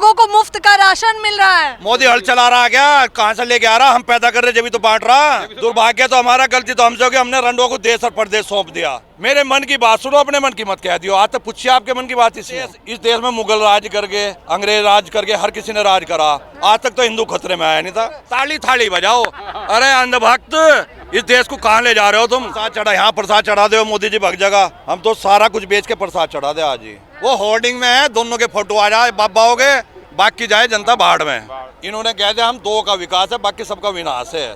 लोगों को मुफ्त का राशन मिल रहा है। मोदी हल चला रहा है क्या? कहाँ से लेके आ रहा? हम पैदा कर रहे जब भी तो बांट रहा। दुर्भाग्य तो हमारा, गलती तो हमसे होगी, हमने रंडों को देश और प्रदेश सौंप दिया। मेरे मन की बात सुनो, अपने मन की मत कह दियो। आज तक पूछिए आपके मन की बात। इस देश में मुगल राज करके, अंग्रेज राज करके हर किसी ने राज करा। आज तक तो हिंदू खतरे में आया नहीं था। ताली थाली बजाओ। अरे अंधभक्त, इस देश को कहाँ ले जा रहे हो तुम? प्रसाद चढ़ा, यहाँ प्रसाद चढ़ा दो मोदी जी भग जगह। हम तो सारा कुछ बेच के प्रसाद चढ़ा दे आज ही। वो होर्डिंग में है, दोनों के फोटो आ जाए बाबा हो गए, बाकी जाए जनता बाढ़ में। इन्होंने कह दिया हम दो का विकास है, बाकी सबका विनाश है।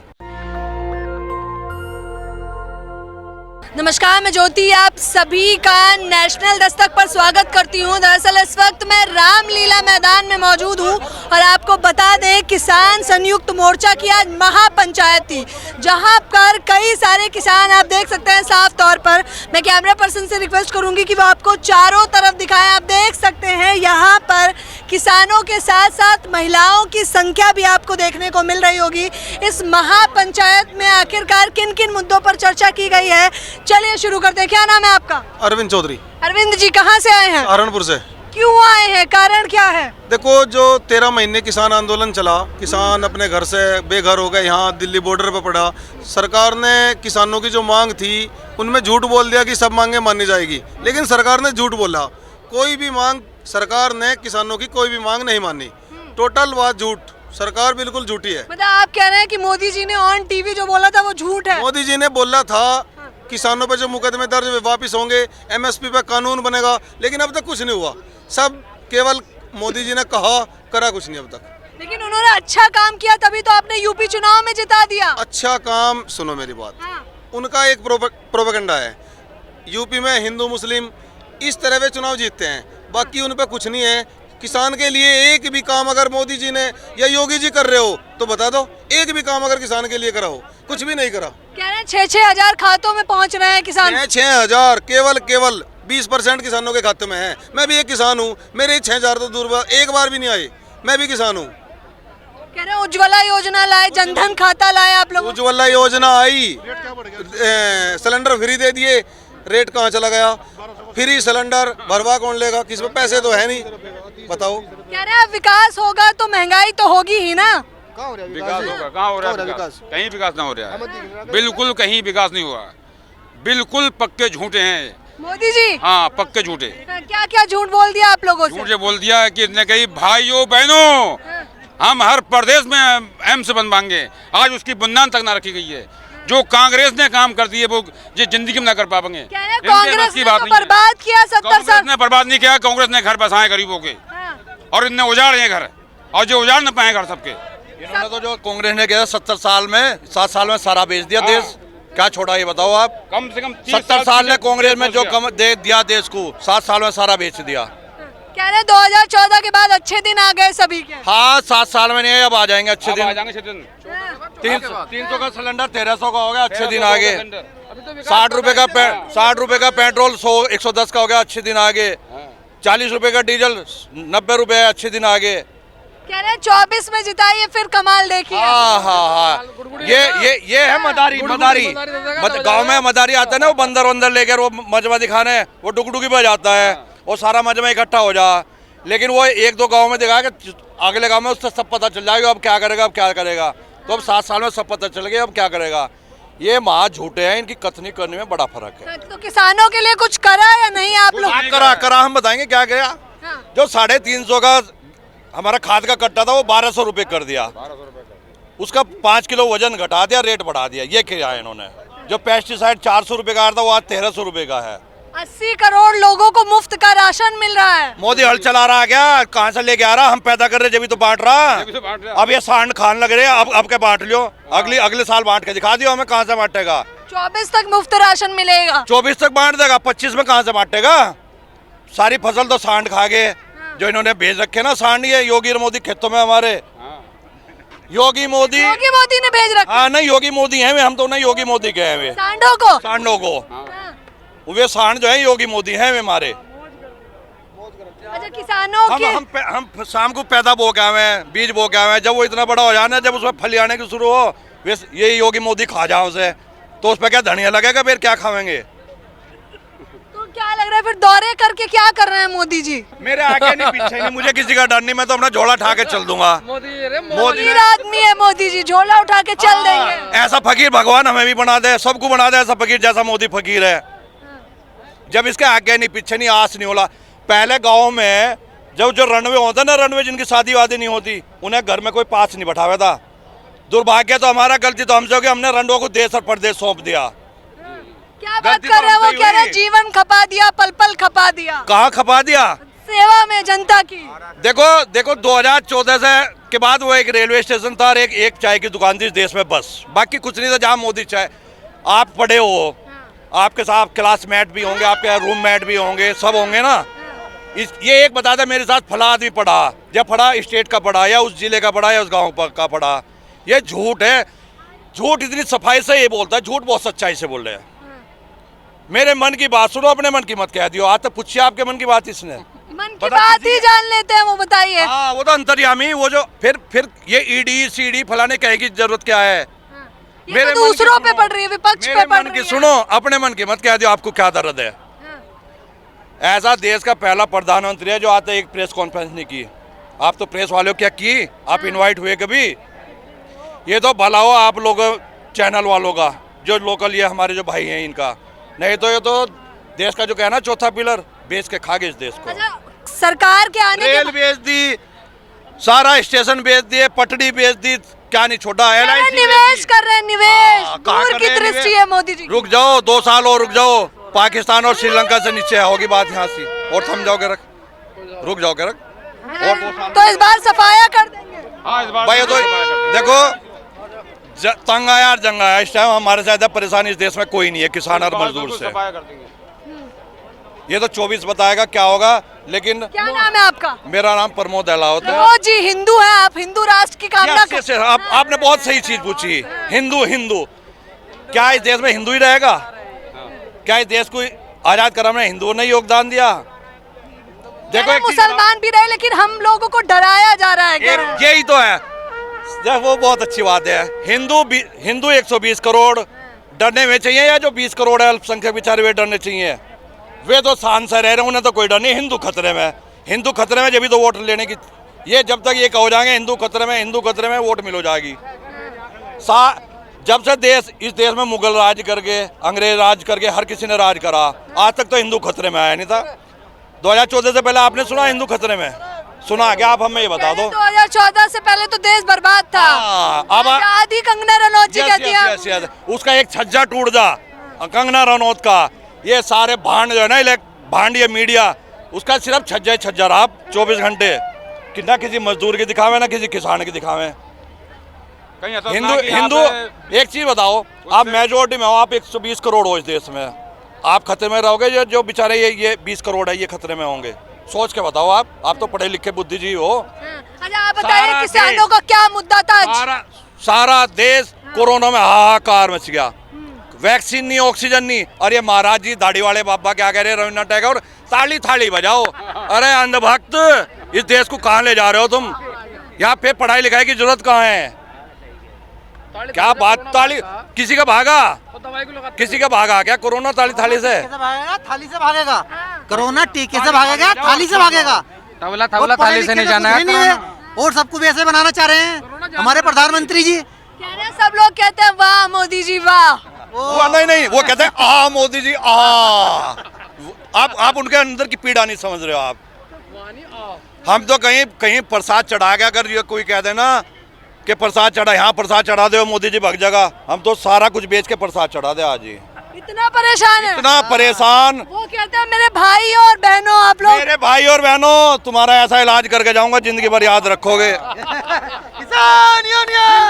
नमस्कार, मैं ज्योति आप सभी का नेशनल दस्तक पर स्वागत करती हूं। दरअसल इस वक्त मैं रामलीला मैदान में मौजूद हूं और आपको बता दें किसान संयुक्त मोर्चा की आज महापंचायत थी, जहां पर कई सारे किसान आप देख सकते हैं साफ तौर पर। मैं कैमरा पर्सन से रिक्वेस्ट करूंगी कि वो आपको चारों तरफ दिखाएं। आप देख सकते हैं यहाँ पर किसानों के साथ साथ महिलाओं की संख्या भी आपको देखने को मिल रही होगी। इस महापंचायत में आखिरकार किन किन मुद्दों पर चर्चा की गई है, चलिए शुरू करते हैं। क्या नाम है आपका? अरविंद चौधरी। अरविंद जी कहाँ से आए हैं? सहारनपुर से। क्यों आए हैं, कारण क्या है? देखो, जो 13 महीने किसान आंदोलन चला, किसान अपने घर से बेघर हो गए, यहाँ दिल्ली बॉर्डर पे पड़ा। सरकार ने किसानों की जो मांग थी उनमें झूठ बोल दिया कि सब मांगे मानी जाएगी, लेकिन सरकार ने झूठ बोला। कोई भी मांग सरकार ने किसानों की कोई भी मांग नहीं मानी। टोटल बात झूठ, सरकार बिल्कुल झूठी है। मतलब आप कह रहे हैं कि मोदी जी ने ऑन टीवी जो बोला था वो झूठ है? मोदी जी ने बोला था किसानों पे जो मुकदमे दर्ज वापस होंगे, एमएसपी पे कानून बनेगा, लेकिन अब तक कुछ नहीं हुआ। सब केवल मोदी जी ने कहा, करा कुछ नहीं अब तक। लेकिन उन्होंने अच्छा काम किया, तभी तो आपने यूपी चुनाव में जिता दिया। अच्छा काम, सुनो मेरी बात। हाँ। उनका एक प्रोपेगेंडा है। यूपी में हिंदू मुस्लिम इस तरह वे चुनाव जीतते हैं, बाकी उन पे कुछ नहीं है। किसान के लिए एक भी काम अगर मोदी जी ने या योगी जी कर रहे हो तो बता दो। एक भी काम अगर किसान के लिए करा हो, कुछ भी नहीं करा। कह रहे हैं 6-6 हजार खातों में पहुंच रहे हैं किसान। 6,000 केवल 20% किसानों के खाते में है। मैं भी एक किसान हूँ, मेरे 6,000 तो दूर एक बार भी नहीं आए। मैं भी किसान हूँ। कह रहे हैं उज्ज्वला योजना लाए, जनधन खाता लाए आप लोग। उज्ज्वला योजना आई, सिलेंडर फ्री दे दिए, रेट कहाँ चला गया? फ्री सिलेंडर भरवा कौन लेगा? किस में पैसे तो है नहीं, बताओ। कह रहे हैं विकास होगा तो महंगाई तो होगी ही ना। विकास होगा, कहाँ हो रहा है विकास? कहीं विकास ना हो रहा है, बिल्कुल कहीं विकास नहीं हुआ। बिल्कुल पक्के झूठे हैं मोदी जी। हाँ, पक्के झूठे। क्या क्या झूठ बोल दिया आप लोगों से? झूठे बोल दिया कि इसने कही भाइयों बहनों, हम हर प्रदेश में एम्स बनवाएंगे। आज उसकी बुनियाद तक ना रखी गई है। जो कांग्रेस ने काम कर दिए वो ये जिंदगी में ना कर पाएंगे। कांग्रेस ने तो बर्बाद किया 70 साल। कांग्रेस ने बर्बाद नहीं किया, कांग्रेस ने घर बसाए गरीबों के। और इनने उजाड़े घर, और जो उजाड़ न पाए घर सबके। इन्होंने तो जो कांग्रेस ने किया 7 साल में सारा बेच दिया देश। क्या छोड़ा ये बताओ आप? कम से कम 70 साल ने कांग्रेस में जो कम दे दिया देश को, 7 साल में सारा बेच दिया। कह रहे 2014 के बाद अच्छे दिन आ गए सभी के। हाँ, 7 साल में नहीं, अब आ जाएंगे अच्छे दिन। 300 का सिलेंडर 1300 का हो गया, अच्छे दिन आगे। 60 रुपए का पेट्रोल 110 का हो गया, अच्छे दिन आगे। 40 रुपए का डीजल 90 रुपए, अच्छे दिन आगे। कह रहे 24 में जिताइए फिर कमाल देखिए। हाँ, ये है मदारी। गांव में मदारी आता है ना, वो बंदर लेकर वो मजमा दिखाने, वो डुगडुगी पे जाता है, वो सारा मजमा इकट्ठा हो जा। लेकिन वो 1-2 गांव में दिखा के अगले गांव में उससे सब पता चल जाएगा अब क्या करेगा। तो अब 7 साल में सब पता चल गया अब क्या करेगा। ये महा झूठे हैं, इनकी कथनी करने में बड़ा फर्क है। तो किसानों के लिए कुछ करा या नहीं आप लोग? करा हम बताएंगे क्या गया। जो 350 का हमारा खाद का कट्टा था वो 1200 रुपए कर दिया। उसका 5 किलो वजन घटा दिया, रेट बढ़ा दिया। ये किया है इन्होंने। जो पेस्टिसाइड 400 रुपए का था वो आज 1300 रुपए का है। 80 करोड़ लोगों को मुफ्त का राशन मिल रहा है। मोदी हल चला रहा है क्या? कहाँ से लेके आ रहा? हम पैदा कर रहे जब भी तो बांट रहा। अब ये सांड खान लग रहे हैं, अब क्या बांट लियो? अगले साल बांट के दिखा दियो हमें कहाँ से बांटेगा। 24 तक मुफ्त राशन मिलेगा। 24 तक बांट देगा, 25 में कहाँ से बांटेगा? सारी फसल तो सांड खा गए जो इन्होंने भेज रखे ना सांड। ये योगी मोदी खेतों में हमारे योगी मोदी ने भेज रखा। हाँ, नहीं योगी मोदी हैं हम तो नहीं योगी मोदी के हैं। सांडों को वे सांड जो है योगी मोदी हैं वे हमारे। अच्छा, किसानों हम शाम को पैदा बो के आवे, बीज बो के आवे, जब वो इतना बड़ा हो जाना, जब उसमें फल आने की शुरू हो, वे ये योगी मोदी खा जाओ उसे, तो उस पर क्या धनिया लगेगा? फिर क्या खावेंगे? तो क्या क्या लग रहा है फिर दौरे करके क्या कर रहे हैं मोदी जी? मेरे आगे नहीं पीछे नहीं, मुझे किसी का डर नहीं, मैं तो अपना झोला उठा के चल दूंगा। मोदी अमीर आदमी है मोदी जी, झोला उठा के चल देंगे। ऐसा फकीर भगवान हमें भी बना दे, सबको बना दे ऐसा फकीर जैसा मोदी फकीर है। जब इसके आगे नहीं पीछे नहीं, आस नहीं होला। पहले गाँव में जब जो रनवे होता ना, रनवे जिनकी शादी वादी नहीं होती, उन्हें घर में कोई पास नहीं बैठावा था। दुर्भाग्य तो हमारा, गलती तो हमसे हो गई, हमने रंडों को देश और परदेश सौंप दिया। क्या बात कर रहे हैं? वो कह रहे हैं जीवन खपा दिया, पल पल खपा दिया। कहाँ खपा दिया? सेवा में जनता की। देखो 2014 से के बाद वो एक रेलवे स्टेशन था और एक चाय की दुकान थी इस देश में, बस। बाकी कुछ नहीं था जहाँ मोदी चाय। आप पढ़े हो, आपके साथ क्लासमेट भी होंगे, आपके रूममेट भी होंगे, सब होंगे ना। ये एक बता दे मेरे साथ फला आदमी पढ़ा, या पढ़ा स्टेट का पढ़ा, या उस जिले का पढ़ा, या उस गाँव का पढ़ा। ये झूठ है। झूठ इतनी सफाई से ये बोलता है, झूठ बहुत सच्चाई से बोल रहे हैं। मेरे मन की बात सुनो, अपने मन की मत कह दियो। आज तक पूछिए आपके मन की बात इसने। मन की बात ही जान लेते हैं, वो बताइए। हाँ, वो तो अंतर्यामी, वो जो फिर ये ईडी सीडी फलाने कहे की जरूरत क्या है? ये तो दूसरों पे पड़ रही है, विपक्ष पे पड़ रही है। सुनो, अपने मन की मत कह दियो आपको क्या दर्द है। ऐसा देश का पहला प्रधानमंत्री है जो आज तक एक प्रेस कॉन्फ्रेंस नहीं की। आप तो प्रेस वालों क्या की? आप इनवाइट हुए कभी? ये तो भला हो आप लोग चैनल वालों का, जो लोकल ये हमारे जो भाई हैं इनका। नहीं तो ये तो देश का जो कहना चौथा पिलर बेच के खा गए इस देश को। अच्छा, सरकार के आने के रेल बेच दी, सारा स्टेशन बेच दिए, पटड़ी बेच दी, क्या नहीं छोड़ा। LIC निवेश कर रहे हैं, निवेश दूर की दृष्टि है मोदी जी। रुक जाओ 2 साल और रुक जाओ, पाकिस्तान और श्रीलंका से नीचे होगी बात यहाँ से। और थम जाओगे रख, रुक जाओगे रख। और 2 साल तो इस बार सफाया कर देंगे। भाई तो देखो तंग आया और जंग आया। इस टाइम हमारे से ज्यादा परेशानी इस देश में कोई नहीं है किसान और मजदूर से। ये तो 24 बताएगा क्या होगा। लेकिन क्या नाम है आपका? मेरा नाम प्रमोद अहलावत है। प्रमोद जी हिंदू हैं आप, हिंदू राष्ट्र की कामना करते हैं। आपने बहुत सही चीज पूछी। हिंदू क्या इस देश में हिंदू ही रहेगा? क्या इस देश को आजाद कराने में हिंदुओं ने योगदान दिया? देखो मुसलमान भी रहे, लेकिन हम लोगों को डराया जा रहा है। यही तो है, वो बहुत अच्छी बात है। हिंदू 120 करोड़ डरने में चाहिए, या जो 20 करोड़ है अल्पसंख्यक बेचारे वे डरने चाहिए? वे तो शान से रह रहे हैं, उन्हें तो कोई डर नहीं। हिंदू खतरे में, हिंदू खतरे में जब भी तो वोट लेने की, ये जब तक ये कहो जाएंगे हिंदू खतरे में वोट मिल हो जाएगी। जब से इस देश में मुगल राज करके, अंग्रेज राज करके हर किसी ने राज करा, आज तक तो हिंदू खतरे में आया नहीं था। 2014 से पहले आपने सुना हिंदू खतरे में? सुना क्या? आप हमें ये बता दो। 2014 से पहले तो देश बर्बाद था। अब आदि कंगना रनौत जी कहती है उसका एक छज्जा टूट जा, कंगना रनौत का। ये सारे भांड जो है ना, भांड ये मीडिया, उसका सिर्फ छज्जा रहा 24 घंटे। कि ना किसी मजदूर की दिखावे, ना किसी किसान की दिखावे। हिंदू एक चीज बताओ, आप मेजोरिटी में हो, आप 120 करोड़ हो इस देश में, आप खतरे में रहोगे? जो बेचारे ये 20 करोड़ है ये खतरे में होंगे? सोच के बताओ। आप तो पढ़े लिखे बुद्धिजीवी हो। अच्छा आप बताइए किसानों का क्या मुद्दा था? सारा देश कोरोना में हाहाकार मच गया। वैक्सीन नहीं, ऑक्सीजन नहीं, और ये महाराज जी दाढ़ी वाले बाबा क्या कह रहे हैं, रविन्द्रनाथ टैगोर, ताली बजाओ। अरे अंधभक्त, इस देश को कहाँ ले जा रहे हो तुम? यहाँ पे पढ़ाई लिखाई की जरूरत कहाँ है? क्या बात? ताली किसी का भागा? किसी का भागा क्या कोरोना? थाली से भागेगा कोरोना, टीके से भागेगा, थाली से भागेगा। तबला थाली से नहीं जाना है। और सबको भी ऐसे बनाना चाह रहे हैं हमारे प्रधानमंत्री जी। सब लोग कहते हैं वाह मोदी जी वाह। नहीं, वो कहते हैं आ मोदी जी आ। आप उनके अंदर की पीड़ा नहीं समझ रहे हो आप। हम तो कहीं प्रसाद चढ़ा के, अगर ये कोई कह देना कि प्रसाद चढ़ा, यहाँ प्रसाद चढ़ा दे मोदी जी भग जगह, हम तो सारा कुछ बेच के प्रसाद चढ़ा दे आज ही। इतना परेशान है? इतना परेशान। वो कहते हैं मेरे भाई और बहनों, आप लोग मेरे भाई और बहनों, तुम्हारा ऐसा इलाज करके जाऊंगा जिंदगी भर याद रखोगे।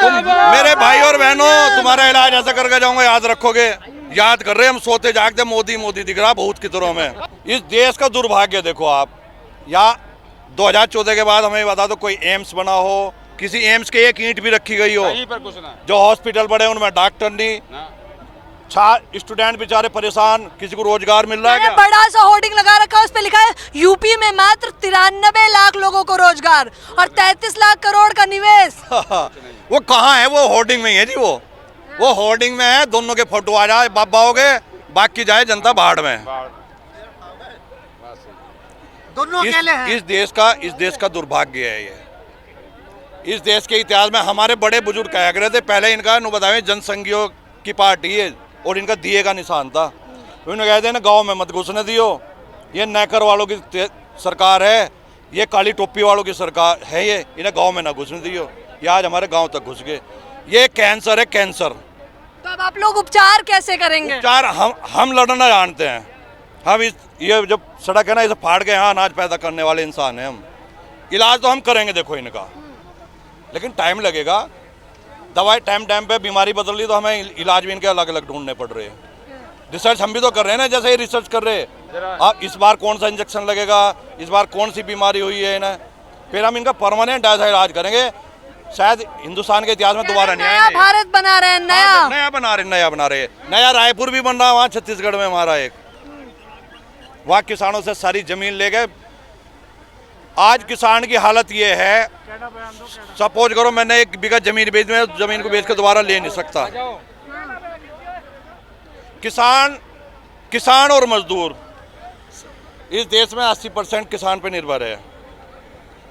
तुम मेरे भाई और बहनों, तुम्हारा इलाज ऐसा करके जाऊंगा याद रखोगे। याद कर रहे हम सोते जागते मोदी दिख रहा बहुत कितरों में। इस देश का दुर्भाग्य देखो आप। या 2014 के बाद हमें बता दो कोई एम्स बना हो, किसी एम्स के एक ईंट भी रखी गई हो। जो हॉस्पिटल बड़े उनमें डॉक्टर नहीं, स्टूडेंट बेचारे परेशान, किसी को रोजगार मिल रहा है क्या? बड़ा सा होर्डिंग लगा रखा है, उस पे लिखा है यूपी में मात्र 93 लाख लोगों को रोजगार और 33 लाख करोड़ का निवेश। वो कहाँ है? वो होर्डिंग में ही है जी। वो होर्डिंग में है। दोनों के फोटो आ जाए बाबा हो गए, बाकी जाए जनता बाढ़ में। दोनों अकेले हैं। इस देश का दुर्भाग्य है ये। इस देश के इतिहास में हमारे बड़े बुजुर्ग कहा करते थे, पहले इनका बतावे जनसंघियों की पार्टी है और इनका दिए का निशान था। उन्होंने कहते हैं ना, गाँव में मत घुसने दियो, ये नैकर वालों की सरकार है, ये काली टोपी वालों की सरकार है, ये इन्हें गांव में ना घुसने दियो। ये आज हमारे गांव तक घुस गए। ये कैंसर है, कैंसर। तो अब आप लोग उपचार कैसे करेंगे? उपचार हम लड़ना जानते हैं। हम ये जब सड़क है ना, इसे फाड़ के यहाँ अनाज पैदा करने वाले इंसान हैं हम। इलाज तो हम करेंगे देखो इनका, लेकिन टाइम लगेगा। दवाई टाइम पे बीमारी बदल रही तो हमें इलाज भी इनके अलग अलग ढूंढने पड़ रहे हैं। रिसर्च हम भी तो कर रहे हैं ना, जैसे ये रिसर्च कर रहे हैं। अब इस बार कौन सा इंजेक्शन लगेगा, इस बार कौन सी बीमारी हुई है इन्हें, फिर हम इनका परमानेंट ऐसा इलाज करेंगे। शायद हिंदुस्तान के इतिहास में दोबारा नहीं नया आएंगे। भारत बना रहे हैं, नया बना रहे। नया रायपुर भी बन रहा है वहाँ छत्तीसगढ़ में हमारा एक। वहाँ किसानों से सारी जमीन ले गए। आज किसान की हालत ये है, सपोज करो मैंने 1 बीघा जमीन बेच दी, जमीन को बेच के दोबारा ले नहीं सकता। किसान और मजदूर, इस देश में 80% किसान पे निर्भर है।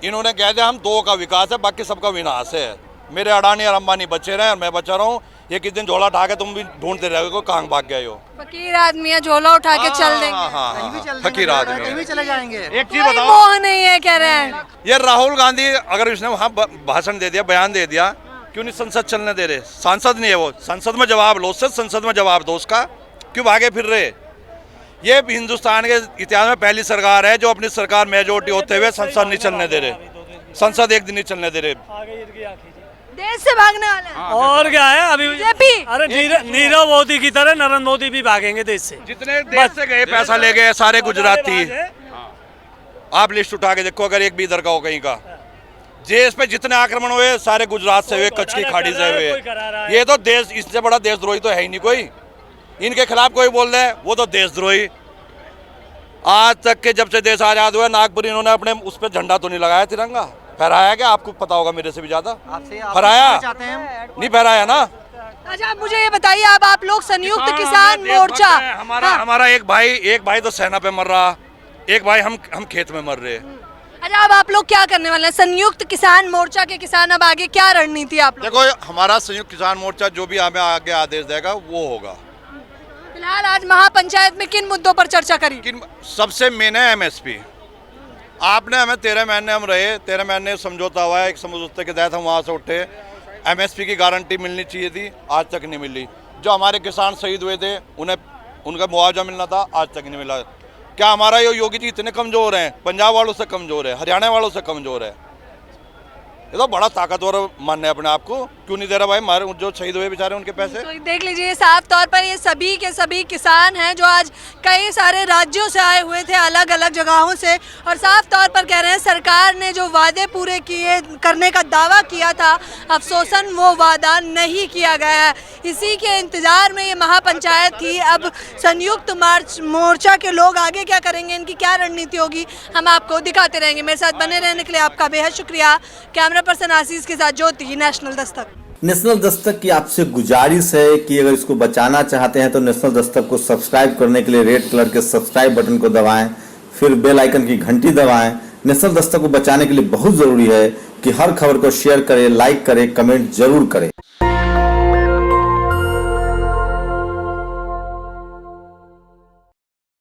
इन्होंने कह दिया हम 2 का विकास है, बाकी सबका विनाश है। मेरे अडानी और अंबानी बचे रहे और मैं बचा रहा हूँ। ये किस दिन झोला उठा के तुम भी ढूंढते रहोगे कहाँ भाग गए हो। फकीर आदमी है, झोला उठा के चल देंगे। हाँ, फकीर आदमी कहीं भी चले जाएंगे। एक चीज कोई बताओ, मोह नहीं है कह रहे हैं। ये राहुल गांधी अगर इसने वहाँ भाषण दे दिया, बयान दे दिया, क्यों नहीं संसद चलने दे रहे? सांसद नहीं है वो, संसद में जवाब लो उससे, संसद में जवाब दो उसका, क्यों भागे फिर रहे? ये हिंदुस्तान के इतिहास में पहली सरकार है जो अपनी सरकार मेजोरिटी होते हुए संसद नहीं चलने दे रहे। संसद एक दिन नहीं चलने दे रहे। देश से भागने वाले हैं। और क्या है अभी बीजेपी। अरे नीरव मोदी की तरह नरेंद्र मोदी भी भागेंगे देश से। जितने देश से गए पैसा ले गए सारे गुजराती। आप लिस्ट उठा के देखो, अगर एक भी इधर का हो कहीं का। देश पे जितने आक्रमण हुए सारे गुजरात से हुए, कच्छ की खाड़ी से हुए। ये तो देश, इससे बड़ा देशद्रोही तो है ही नहीं कोई। इनके खिलाफ कोई बोल रहा है वो तो देशद्रोही। आज तक के जब से देश आजाद हुआ, नागपुर इन्होंने अपने उस पर झंडा तो नहीं लगाया, तिरंगा फहराया क्या? आपको पता होगा मेरे से भी ज्यादा। फहराया नहीं, फहराया ना। अच्छा आप मुझे ये बताइए, अब आप लोग संयुक्त किसान मोर्चा, हमारा एक भाई तो सेना पे मर रहा, एक भाई हम खेत में मर रहे। अच्छा अब आप लोग क्या करने वाले हैं? संयुक्त किसान मोर्चा के किसान अब आगे क्या रणनीति है आप लोग? देखो, हमारा संयुक्त किसान मोर्चा जो भी हमें आगे आदेश देगा वो होगा। फिलहाल आज महापंचायत में किन मुद्दों पर चर्चा करी? सबसे मेन है एमएसपी। आपने हमें 13 महीने हम रहे, 13 महीने समझौता हुआ है, एक समझौते के तहत हम वहाँ से उठे। एमएसपी की गारंटी मिलनी चाहिए थी, आज तक नहीं मिली। जो हमारे किसान शहीद हुए थे उन्हें उनका मुआवजा मिलना था, आज तक नहीं मिला। क्या हमारा ये योगी जी इतने कमज़ोर हैं? पंजाब वालों से कमज़ोर है, हरियाणा वालों से कमज़ोर है। ये तो बड़ा ताकतवर मानने अपने आप को। क्यों नहीं दे रहा भाई हमारे जो शहीद हुए बेचारे उनके पैसे? तो देख लीजिए, साफ तौर पर ये सभी के सभी किसान हैं जो आज कई सारे राज्यों से आए हुए थे, अलग अलग जगहों से, और साफ तौर पर कह रहे हैं सरकार ने जो वादे पूरे किए करने का दावा किया था, अफसोसन वो वादा नहीं किया गया है। इसी के इंतजार में ये महापंचायत थी। अब संयुक्त मोर्चा के लोग आगे क्या करेंगे, इनकी क्या रणनीति होगी, हम आपको दिखाते रहेंगे। मेरे साथ बने रहने के लिए आपका बेहद शुक्रिया। कैमरा पर्सन आशीष के साथ ज्योति, नेशनल दस्तक। नेशनल दस्तक की आपसे गुजारिश है कि अगर इसको बचाना चाहते हैं तो नेशनल दस्तक को सब्सक्राइब करने के लिए रेड कलर के सब्सक्राइब बटन को दबाएं, फिर बेल आइकन की घंटी दबाएं। नेशनल दस्तक को बचाने के लिए बहुत जरूरी है कि हर खबर को शेयर करें, लाइक करें, कमेंट जरूर करें।